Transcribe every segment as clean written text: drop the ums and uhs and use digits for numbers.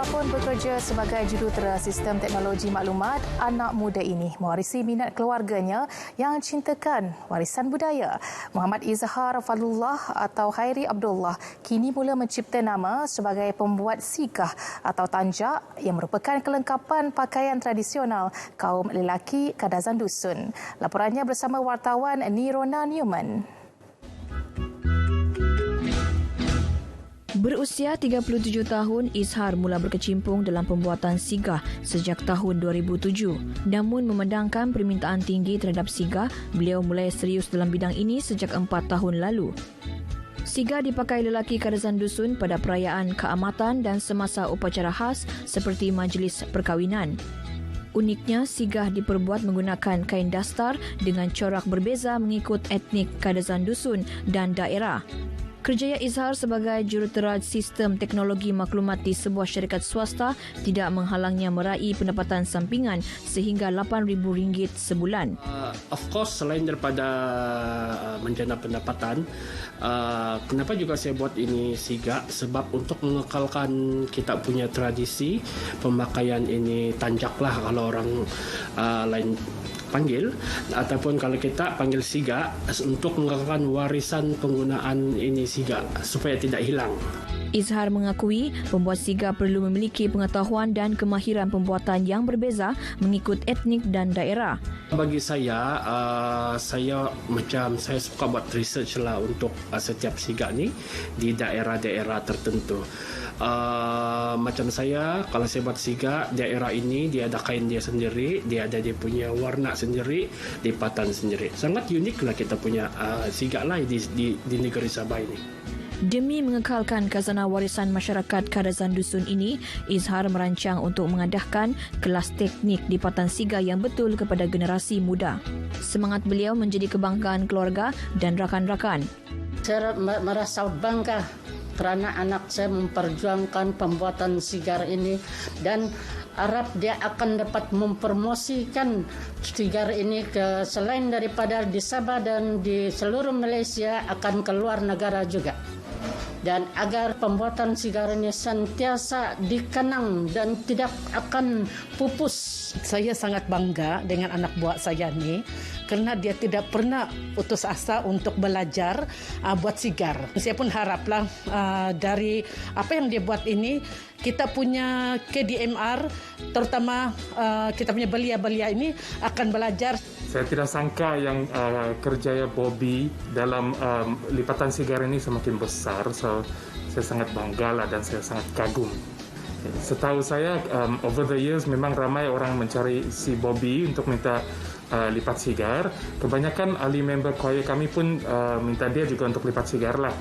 Walaupun bekerja sebagai jurutera sistem teknologi maklumat, anak muda ini mewarisi minat keluarganya yang cintakan warisan budaya. Muhammad Izhar Fadlullah atau Hairi Abdullah kini mula mencipta nama sebagai pembuat sigah atau tanjak yang merupakan kelengkapan pakaian tradisional kaum lelaki Kadazan Dusun. Laporannya bersama wartawan Nirona Newman. Berusia 37 tahun, Izhar mula berkecimpung dalam pembuatan sigah sejak tahun 2007. Namun memandangkan permintaan tinggi terhadap sigah, beliau mulai serius dalam bidang ini sejak 4 tahun lalu. Sigah dipakai lelaki Kadazan Dusun pada perayaan keamatan dan semasa upacara khas seperti majlis perkahwinan. Uniknya, sigah diperbuat menggunakan kain dastar dengan corak berbeza mengikut etnik Kadazan Dusun dan daerah. Kerjaya Izhar sebagai jurutera sistem teknologi maklumat di sebuah syarikat swasta tidak menghalangnya meraih pendapatan sampingan sehingga RM8,000 sebulan. Of course, selain daripada menjana pendapatan, kenapa juga saya buat ini sigah? Sebab untuk mengekalkan kita punya tradisi pemakaian ini tanjak lah kalau orang lain panggil, ataupun kalau kita panggil sigah untuk mengekalkan warisan penggunaan ini sigah supaya tidak hilang. Izhar mengakui pembuat sigah perlu memiliki pengetahuan dan kemahiran pembuatan yang berbeza mengikut etnik dan daerah. Bagi saya, saya suka buat research lah untuk setiap sigah ni di daerah-daerah tertentu. Macam saya, kalau saya buat sigah, daerah ini dia ada kain dia sendiri, dia ada dia punya warna sendiri, lipatan sendiri. Sangat unik lah kita punya sigah lah di negeri Sabah ini. Demi mengekalkan khazanah warisan masyarakat Kadazan Dusun ini, Izhar merancang untuk mengadakan kelas teknik lipatan sigah yang betul kepada generasi muda. Semangat beliau menjadi kebanggaan keluarga dan rakan-rakan. Saya merasa bangga kerana anak saya memperjuangkan pembuatan sigah ini dan harap dia akan dapat mempromosikan sigah ini ke selain daripada di Sabah dan di seluruh Malaysia akan keluar negara juga. Dan agar pembuatan sigah ini sentiasa dikenang dan tidak akan pupus. Saya sangat bangga dengan anak buah saya ni kerana dia tidak pernah putus asa untuk belajar buat sigah. Saya pun haraplah dari apa yang dia buat ini, kita punya KDMR, terutama kita punya belia-belia ini akan belajar. Saya tidak sangka yang kerjaya Bobby dalam lipatan sigah ini semakin besar. So, saya sangat bangga lah dan saya sangat kagum. Setahu saya, over the years memang ramai orang mencari si Bobby untuk minta lipat sigah. Kebanyakan ahli member choir kami pun minta dia juga untuk lipat sigah lah.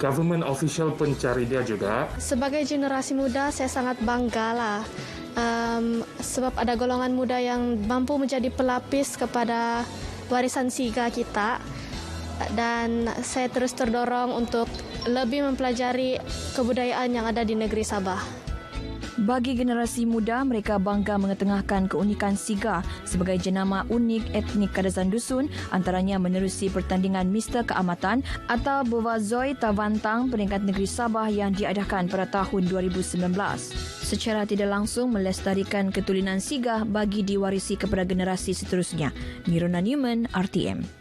Government official pun cari dia juga. Sebagai generasi muda, saya sangat bangga lah. Sebab ada golongan muda yang mampu menjadi pelapis kepada warisan sigah kita. Dan saya terus terdorong untuk lebih mempelajari kebudayaan yang ada di negeri Sabah. Bagi generasi muda, mereka bangga mengetengahkan keunikan sigah sebagai jenama unik etnik Kadazan Dusun, antaranya menerusi pertandingan Mister Keamatan atau Bovazoi Tavantang peringkat negeri Sabah yang diadakan pada tahun 2019. Secara tidak langsung melestarikan ketulinan sigah bagi diwarisi kepada generasi seterusnya. Nirona Newman, RTM.